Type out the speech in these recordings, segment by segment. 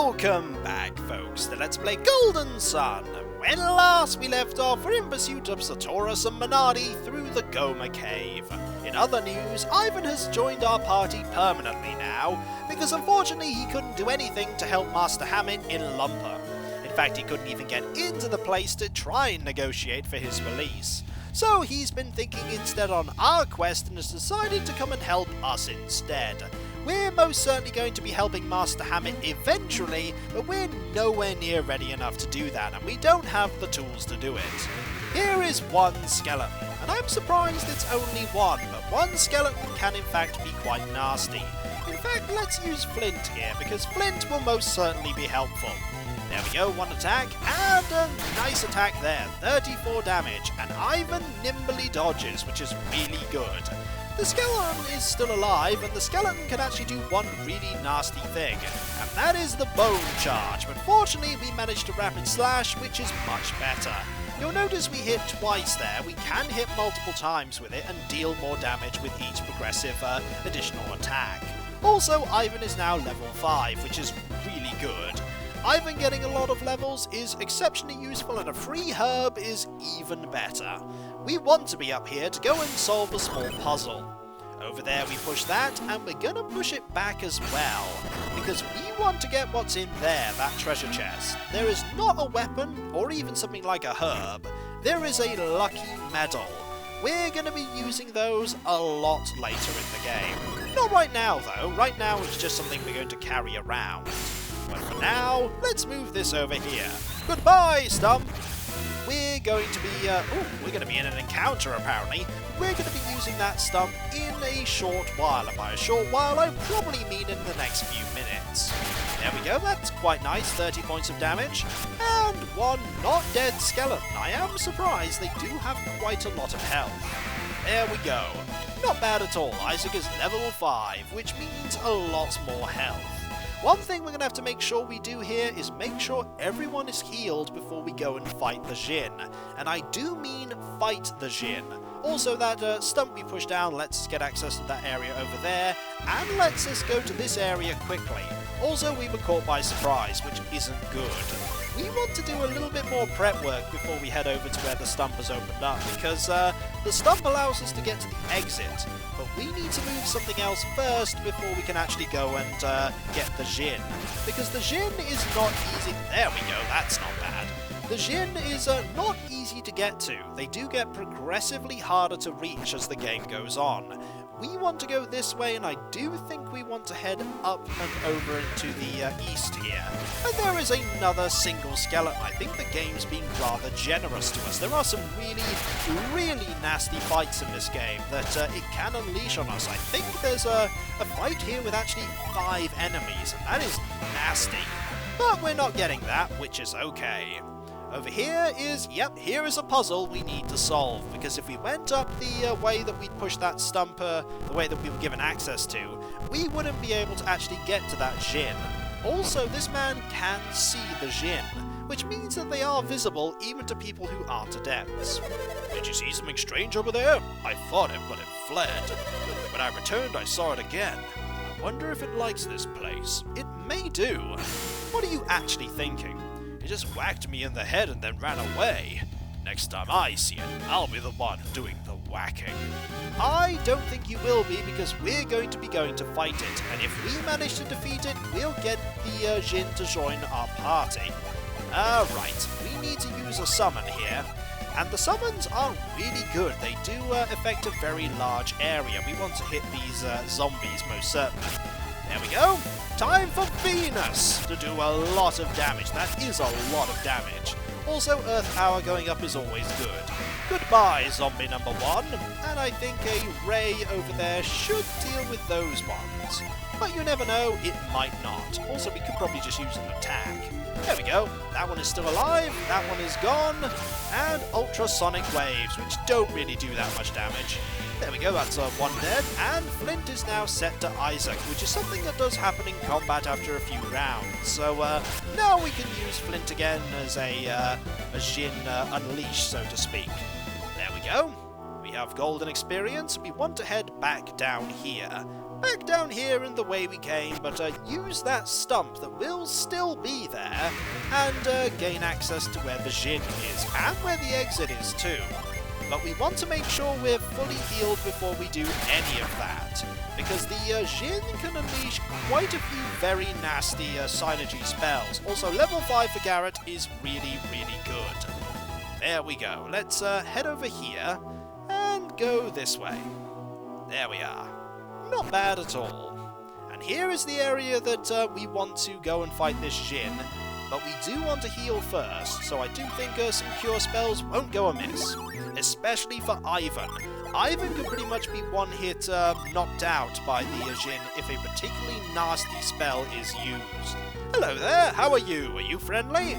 Welcome back, folks, to Let's Play Golden Sun. When last we left off, we're in pursuit of Saturos and Menardi through the Goma Cave. In other news, Ivan has joined our party permanently now, because unfortunately he couldn't do anything to help Master Hammett in Lumper. In fact, he couldn't even get into the place to try and negotiate for his release. So he's been thinking instead on our quest and has decided to come and help us instead. We're most certainly going to be helping Master Hammett eventually, but we're nowhere near ready enough to do that, and we don't have the tools to do it. Here is one skeleton, and I'm surprised it's only one, but one skeleton can in fact be quite nasty. In fact, let's use flint here, because flint will most certainly be helpful. There we go, one attack, and a nice attack there, 34 damage, and Ivan nimbly dodges, which is really good. The skeleton is still alive, and the skeleton can actually do one really nasty thing, and that is the bone charge, but fortunately we managed to rapid slash, which is much better. You'll notice we hit twice there. We can hit multiple times with it and deal more damage with each progressive additional attack. Also, Ivan is now level 5, which is really good. Ivan getting a lot of levels is exceptionally useful, and a free herb is even better. We want to be up here to go and solve a small puzzle. Over there we push that, and we're gonna push it back as well, because we want to get what's in there, that treasure chest. There is not a weapon, or even something like a herb. There is a lucky medal. We're going to be using those a lot later in the game. Not right now though, right now it's just something we're going to carry around. But for now, let's move this over here. Goodbye, Stump! We're going to be in an encounter apparently. We're going to be using that stump in a short while, and by a short while I probably mean in the next few minutes. There we go, that's quite nice, 30 points of damage, and one not dead skeleton. I am surprised, they do have quite a lot of health. There we go. Not bad at all. Isaac is level 5, which means a lot more health. One thing we're going to have to make sure we do here is make sure everyone is healed before we go and fight the djinn. And I do mean fight the djinn. Also, that stump we pushed down lets us get access to that area over there, and lets us go to this area quickly. Also, we were caught by surprise, which isn't good. We want to do a little bit more prep work before we head over to where the stump has opened up, because the stump allows us to get to the exit, but we need to move something else first before we can actually go and get the djinn. Because the djinn is not easy. There we go, that's not bad. The djinn is not easy to get to. They do get progressively harder to reach as the game goes on. We want to go this way, and I do think we want to head up and over into the east here. And there is another single skeleton. I think the game's being rather generous to us. There are some really nasty fights in this game that it can unleash on us. I think there's a fight here with actually 5 enemies, and that is nasty. But we're not getting that, which is okay. Over here is, here is a puzzle we need to solve, because if we went up the way that we'd pushed that stump, the way that we were given access to, we wouldn't be able to actually get to that djinn. Also, this man can see the djinn, which means that they are visible even to people who aren't adepts. Did you see something strange over there? I fought it, but it fled. When I returned, I saw it again. I wonder if it likes this place. It may do. What are you actually thinking? It just whacked me in the head and then ran away. Next time I see it, I'll be the one doing the whacking. I don't think you will be, because we're going to fight it, and if we manage to defeat it, we'll get the djinn to join our party. Right, we need to use a summon here, and the summons are really good. They do affect a very large area. We want to hit these zombies most certainly. There we go. Time for Venus to do a lot of damage. That is a lot of damage. Also, Earth Power going up is always good. Goodbye, zombie number 1. And I think a ray over there should deal with those ones. But you never know, it might not. Also, we could probably just use an attack. There we go. That one is still alive. That one is gone. And ultrasonic waves, which don't really do that much damage. There we go, that's one dead, and Flint is now set to Isaac, which is something that does happen in combat after a few rounds. So now we can use Flint again as a djinn unleash, so to speak. There we go. We have golden experience. We want to head back down here. back down here in the way we came, but use that stump that will still be there, and gain access to where the djinn is, and where the exit is too. But we want to make sure we're fully healed before we do any of that, because the djinn can unleash quite a few very nasty synergy spells. Also, level 5 for Garrett is really, really good. There we go. Let's head over here and go this way. There we are. Not bad at all. And here is the area that we want to go and fight this djinn, but we do want to heal first, so I do think some cure spells won't go amiss. Especially for Ivan. Ivan could pretty much be one hit knocked out by the djinn if a particularly nasty spell is used. Hello there, how are you? Are you friendly?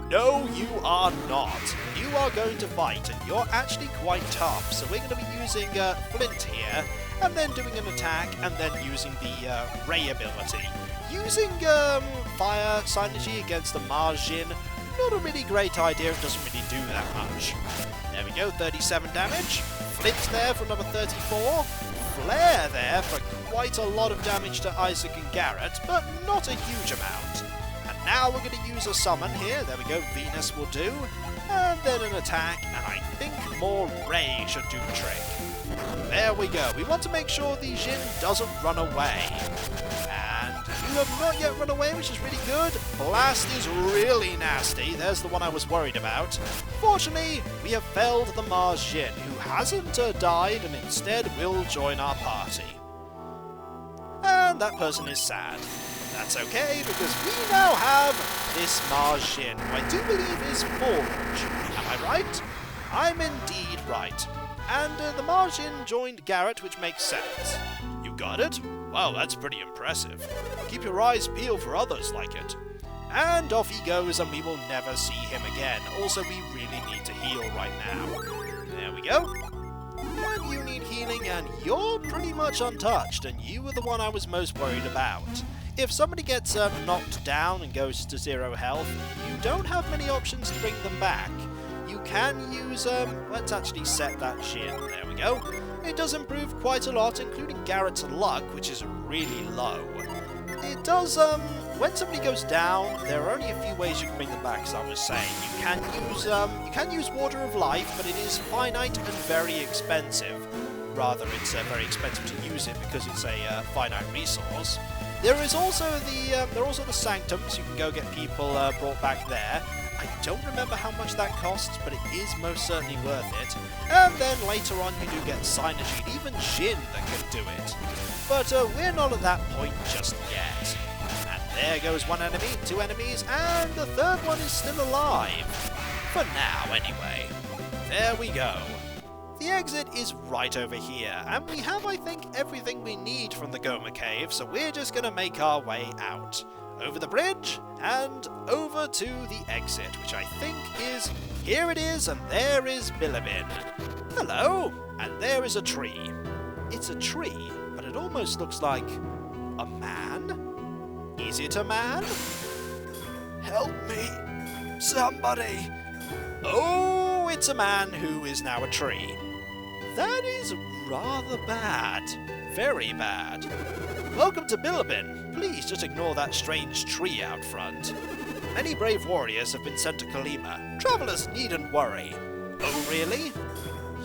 No, you are not. You are going to fight, and you're actually quite tough, so we're going to be using Flint here, and then doing an attack, and then using the Ray ability. Using Fire Synergy against the Mars djinn, not a really great idea, it doesn't really do that much. There we go, 37 damage. Flint there for another 34. Flare there for quite a lot of damage to Isaac and Garrett, but not a huge amount. And now we're going to use a summon here. There we go, Venus will do. And then an attack, and I think more Ray should do the trick. There we go. We want to make sure the djinn doesn't run away. And you have not yet run away, which is really good. Blast is really nasty. There's the one I was worried about. Fortunately, we have felled the Mars djinn, who hasn't died and instead will join our party. And that person is sad. That's okay, because we now have this Mars djinn, who I do believe is Forge. Am I right? I'm indeed right. And the Mars djinn joined Garrett, which makes sense. You got it? Wow, that's pretty impressive. Keep your eyes peeled for others like it. And off he goes, and we will never see him again. Also, we really need to heal right now. There we go. And you need healing, and you're pretty much untouched, and you were the one I was most worried about. If somebody gets knocked down and goes to 0 health, you don't have many options to bring them back. You can use, let's actually set that djinn. There we go. It does improve quite a lot, including Garrett's luck, which is really low. It does, when somebody goes down, there are only a few ways you can bring them back, as I was saying. You can use Water of Life, but it is finite and very expensive. Rather, it's very expensive to use it because it's a finite resource. There are also the Sanctums. You can go get people brought back there. I don't remember how much that costs, but it is most certainly worth it. And then later on you do get Synergy, and even djinn that can do it. But we're not at that point just yet. And there goes one enemy, 2 enemies, and the third one is still alive. For now, anyway. There we go. The exit is right over here, and we have, I think, everything we need from the Goma Cave, so we're just going to make our way out. Over the bridge, and over to the exit, which I think is... Here it is, and there is Bilibin. Hello! And there is a tree. It's a tree, but it almost looks like... a man? Is it a man? Help me! Somebody! Oh, it's a man who is now a tree. That is rather bad. Very bad. Welcome to Bilibin. Please just ignore that strange tree out front. Many brave warriors have been sent to Kalima. Travelers needn't worry. Oh, really?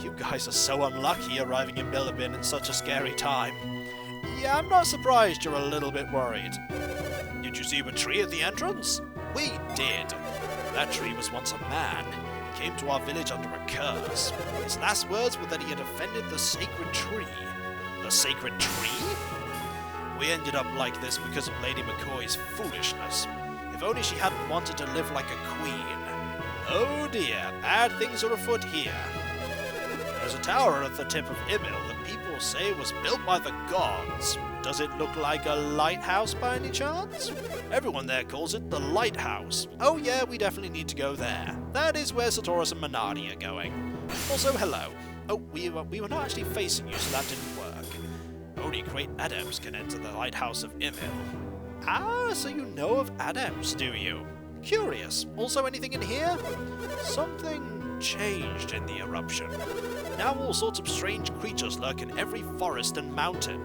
You guys are so unlucky arriving in Bilibin at such a scary time. Yeah, I'm not surprised you're a little bit worried. Did you see a tree at the entrance? We did. That tree was once a man. He came to our village under a curse. His last words were that he had offended the sacred tree. The sacred tree? We ended up like this because of Lady McCoy's foolishness. If only she hadn't wanted to live like a queen. Oh dear, bad things are afoot here. There's a tower at the tip of Imil that people say was built by the gods. Does it look like a lighthouse by any chance? Everyone there calls it the lighthouse. Oh yeah, we definitely need to go there. That is where Saturos and Menardi are going. Also, hello. Oh, we were not actually facing you, so that didn't work. Only great adepts can enter the lighthouse of Imil. Ah, so you know of adepts, do you? Curious. Also anything in here? Something changed in the eruption. Now all sorts of strange creatures lurk in every forest and mountain.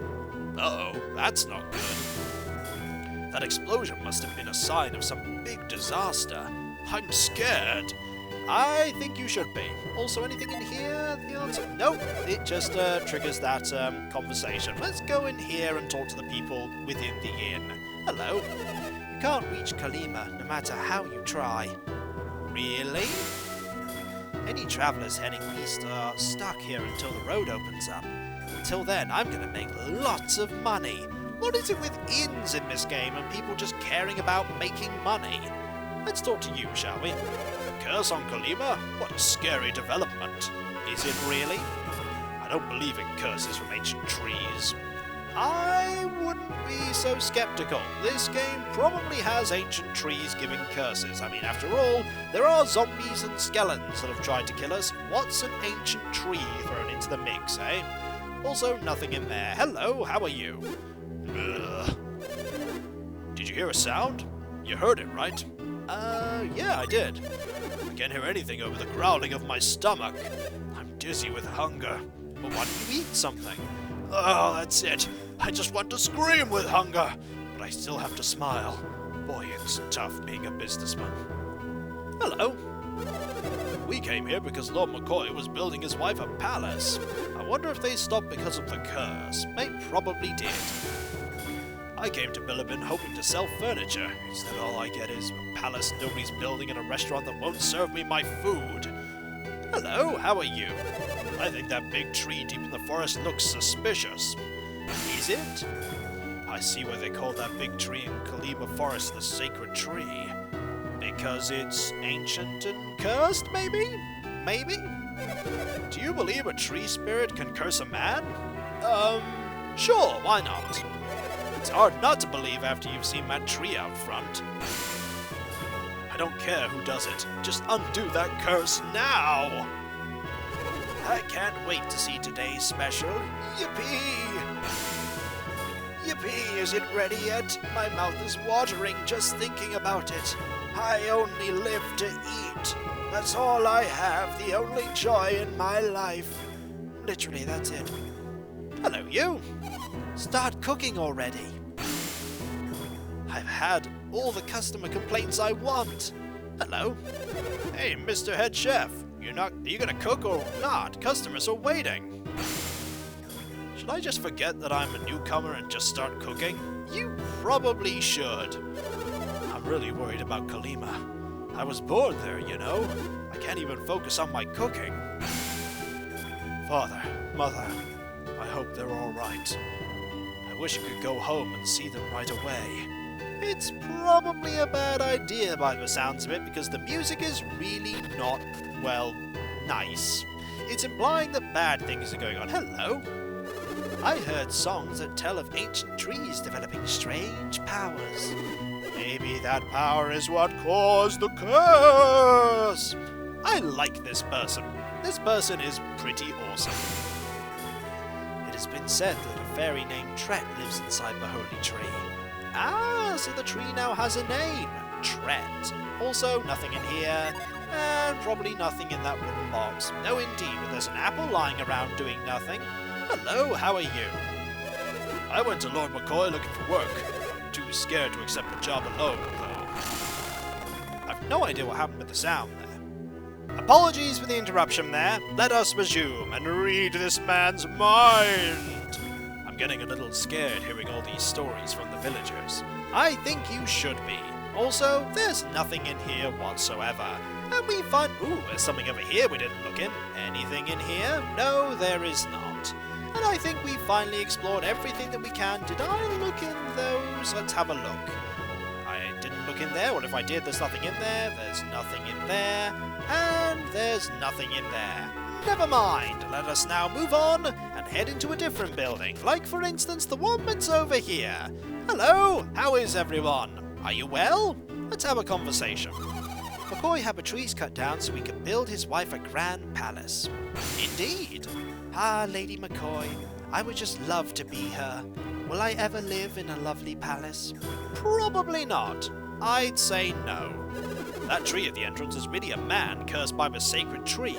Uh-oh, that's not good. That explosion must have been a sign of some big disaster. I'm scared. I think you should be. Also, anything in here? The answer? Nope. It just triggers that conversation. Let's go in here and talk to the people within the inn. Hello. You can't reach Kalima no matter how you try. Really? Any travellers heading east are stuck here until the road opens up. Until then, I'm going to make lots of money. What is it with inns in this game and people just caring about making money? Let's talk to you, shall we? A curse on Kalima? What a scary development. Is it really? I don't believe in curses from ancient trees. I wouldn't be so skeptical. This game probably has ancient trees giving curses. I mean, after all, there are zombies and skeletons that have tried to kill us. What's an ancient tree thrown into the mix, eh? Also, nothing in there. Hello, how are you? Ugh. Did you hear a sound? You heard it, right? Yeah, I did. I can't hear anything over the growling of my stomach. I'm dizzy with hunger. But why don't you eat something? Oh, that's it. I just want to scream with hunger. But I still have to smile. Boy, it's tough being a businessman. Hello. We came here because Lord McCoy was building his wife a palace. I wonder if they stopped because of the curse. They probably did. I came to Bilibin hoping to sell furniture. Instead all I get is a palace nobody's building and a restaurant that won't serve me my food. Hello, how are you? I think that big tree deep in the forest looks suspicious. Is it? I see why they call that big tree in Kalima Forest the sacred tree. Because it's ancient and cursed, maybe? Maybe? Do you believe a tree spirit can curse a man? Sure, why not? It's hard not to believe after you've seen that tree out front. I don't care who does it. Just undo that curse now! I can't wait to see today's special. Yippee! Yippee, is it ready yet? My mouth is watering just thinking about it. I only live to eat. That's all I have, the only joy in my life. Literally, that's it. Hello, you! Start cooking already. I've had all the customer complaints I want. Hello. Hey, Mr. Head Chef. Are you gonna cook or not? Customers are waiting. Should I just forget that I'm a newcomer and just start cooking? You probably should. I'm really worried about Kalima. I was born there, you know. I can't even focus on my cooking. Father, Mother, I hope they're all right. I wish I could go home and see them right away. It's probably a bad idea by the sounds of it, because the music is really not, well, nice. It's implying that bad things are going on. Hello. I heard songs that tell of ancient trees developing strange powers. Maybe that power is what caused the curse. I like this person. This person is pretty awesome. It has been said that a fairy named Tret lives inside the holy tree. Ah, so the tree now has a name. Tret. Also, nothing in here, and probably nothing in that wooden box. No, indeed, but there's an apple lying around doing nothing. Hello, how are you? I went to Lord McCoy looking for work. I'm too scared to accept the job alone, though. I've no idea what happened with the sound there. Apologies for the interruption there. Let us resume and read this man's mind. I'm getting a little scared hearing all these stories from the villagers. I think you should be. Also, there's nothing in here whatsoever. And we find... Ooh, there's something over here we didn't look in. Anything in here? No, there is not. And I think we finally explored everything that we can. Did I look in those? Let's have a look. I didn't look in there. Well, if I did, there's nothing in there. There's nothing in there. And there's nothing in there. Never mind. Let us now move on and head into a different building. Like, for instance, the one that's over here. Hello, how is everyone? Are you well? Let's have a conversation. McCoy had the trees cut down so he could build his wife a grand palace. Indeed. Ah, Lady McCoy, I would just love to be her. Will I ever live in a lovely palace? Probably not. I'd say no. That tree at the entrance is really a man cursed by the sacred tree.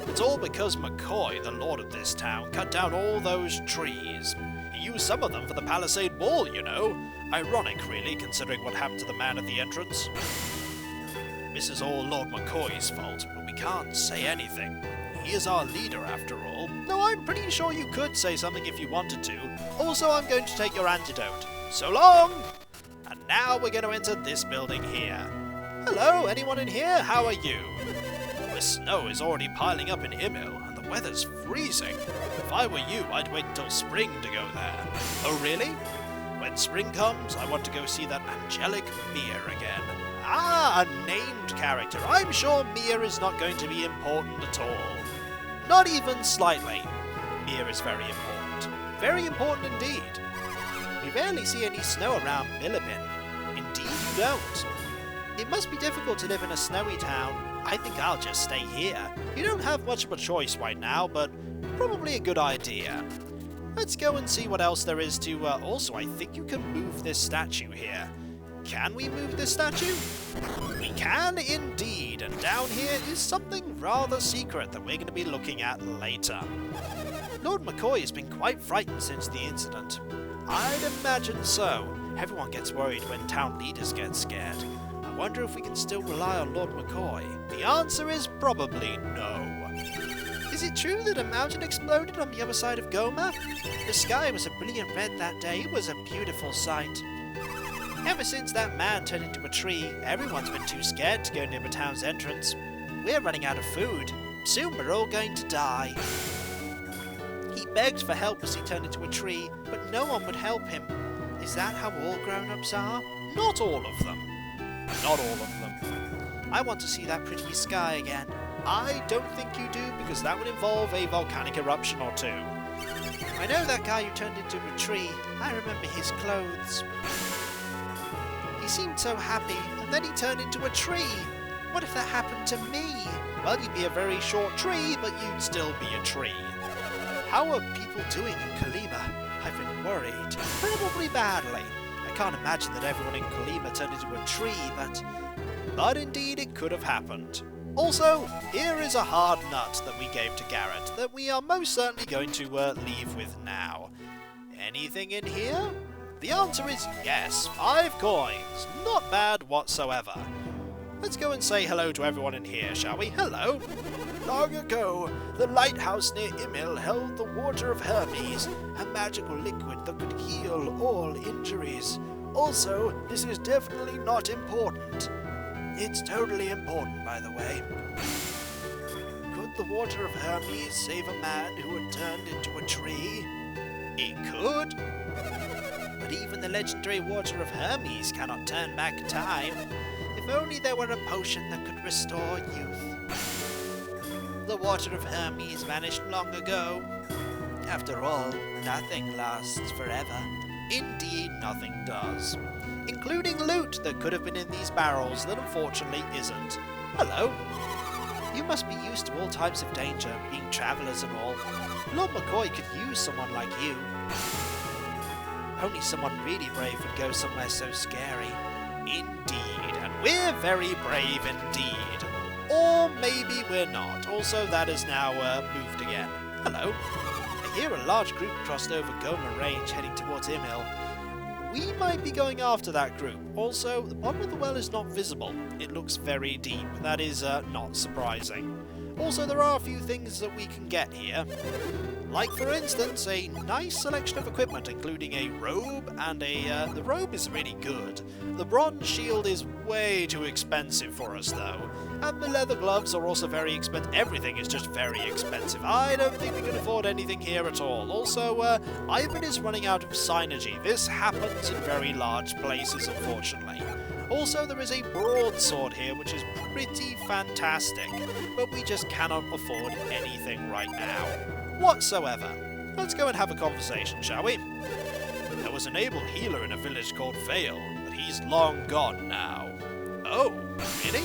It's all because McCoy, the lord of this town, cut down all those trees. He use some of them for the palisade wall, you know. Ironic, really, considering what happened to the man at the entrance. This is all Lord McCoy's fault, but we can't say anything. He is our leader, after all. Though I'm pretty sure you could say something if you wanted to. Also, I'm going to take your antidote. So long! And now we're going to enter this building here. Hello, anyone in here? How are you? The snow is already piling up in Imil, and the weather's freezing. If I were you, I'd wait until spring to go there. Oh, really? When spring comes, I want to go see that angelic Mir again. Ah, a named character. I'm sure Mir is not going to be important at all. Not even slightly. Mir is very important. Very important indeed. We rarely see any snow around Bilibin. Indeed you don't. It must be difficult to live in a snowy town. I think I'll just stay here. You don't have much of a choice right now, but probably a good idea. Let's go and see what else there is to... Also, I think you can move this statue here. Can we move this statue? We can indeed, and down here is something rather secret that we're going to be looking at later. Lord McCoy has been quite frightened since the incident. I'd imagine so. Everyone gets worried when town leaders get scared. I wonder if we can still rely on Lord McCoy. The answer is probably no. Is it true that a mountain exploded on the other side of Goma? The sky was a brilliant red that day. It was a beautiful sight. Ever since that man turned into a tree, everyone's been too scared to go near the town's entrance. We're running out of food. Soon we're all going to die. He begged for help as he turned into a tree, but no one would help him. Is that how all grown-ups are? Not all of them. Not all of them. I want to see that pretty sky again. I don't think you do, because that would involve a volcanic eruption or two. I know that guy who turned into a tree. I remember his clothes. He seemed so happy, and then he turned into a tree. What if that happened to me? Well, you'd be a very short tree, but you'd still be a tree. How are people doing in Kalima? I've been worried. Probably badly. I can't imagine that everyone in Kalima turned into a tree, but indeed it could have happened. Also, here is a hard nut that we gave to Garrett that we are most certainly going to leave with now. Anything in here? The answer is yes, 5 coins. Not bad whatsoever. Let's go and say hello to everyone in here, shall we? Hello. Long ago, the lighthouse near Imil held the water of Hermes, a magical liquid that could heal all injuries. Also, this is definitely not important. It's totally important, by the way. Could the water of Hermes save a man who had turned into a tree? It could. But even the legendary water of Hermes cannot turn back time. If only there were a potion that could restore youth. The water of Hermes vanished long ago. After all, nothing lasts forever. Indeed, nothing does. Including loot that could have been in these barrels that unfortunately isn't. Hello. You must be used to all types of danger, being travellers and all. Lord McCoy could use someone like you. Only someone really brave would go somewhere so scary. Indeed, and we're very brave indeed. Or maybe we're not. Also, that is now moved again. Hello. I hear a large group crossed over Goma Range heading towards Imil. We might be going after that group. Also, the bottom of the well is not visible. It looks very deep. That is not surprising. Also, there are a few things that we can get here. Like, for instance, a nice selection of equipment, including a robe, and the robe is really good. The bronze shield is way too expensive for us, though. And the leather gloves are also very expensive. Everything is just very expensive. I don't think we can afford anything here at all. Also, Ivan is running out of synergy. This happens in very large places, unfortunately. Also, there is a broadsword here, which is pretty fantastic, but we just cannot afford anything right now, whatsoever. Let's go and have a conversation, shall we? There was an able healer in a village called Vale, but he's long gone now. Oh, really?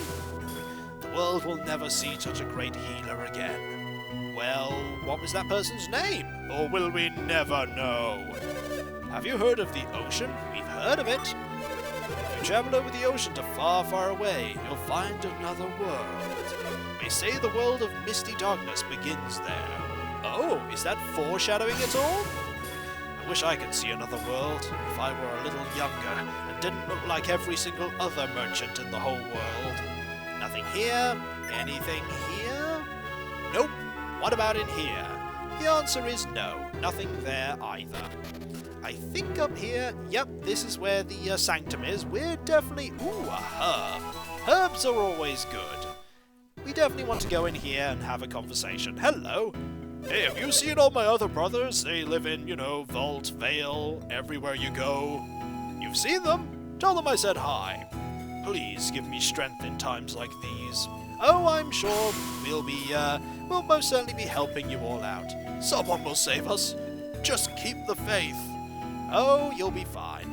The world will never see such a great healer again. Well, what was that person's name? Or will we never know? Have you heard of the ocean? We've heard of it. If you travel over the ocean to far, far away, you'll find another world. They say the world of misty darkness begins there. Oh, is that foreshadowing at all? I wish I could see another world, if I were a little younger, and didn't look like every single other merchant in the whole world. Nothing here? Anything here? Nope. What about in here? The answer is no. Nothing there either. I think up here, yep, this is where the sanctum is. We're definitely... Ooh, a herb. Herbs are always good. We definitely want to go in here and have a conversation. Hello. Hey, have you seen all my other brothers? They live in, Vault, Vale, everywhere you go. You've seen them? Tell them I said hi. Please give me strength in times like these. Oh, I'm sure we'll most certainly be helping you all out. Someone will save us. Just keep the faith. Oh, you'll be fine.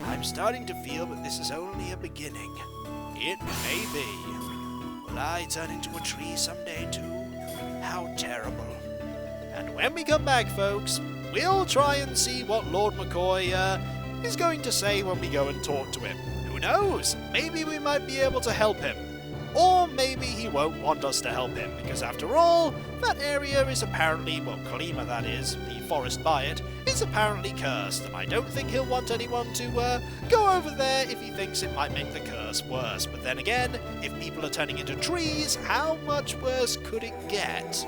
I'm starting to feel that this is only a beginning. It may be. Will I turn into a tree someday too? How terrible. And when we come back, folks, we'll try and see what Lord McCoy is going to say when we go and talk to him. Who knows? Maybe we might be able to help him. Or maybe he won't want us to help him, because after all, that area is apparently, well, Kalima that is, the forest by it, is apparently cursed, and I don't think he'll want anyone to go over there if he thinks it might make the curse worse. But then again, if people are turning into trees, how much worse could it get?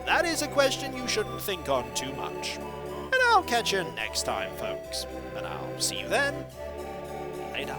That is a question you shouldn't think on too much. And I'll catch you next time, folks. And I'll see you then. Later.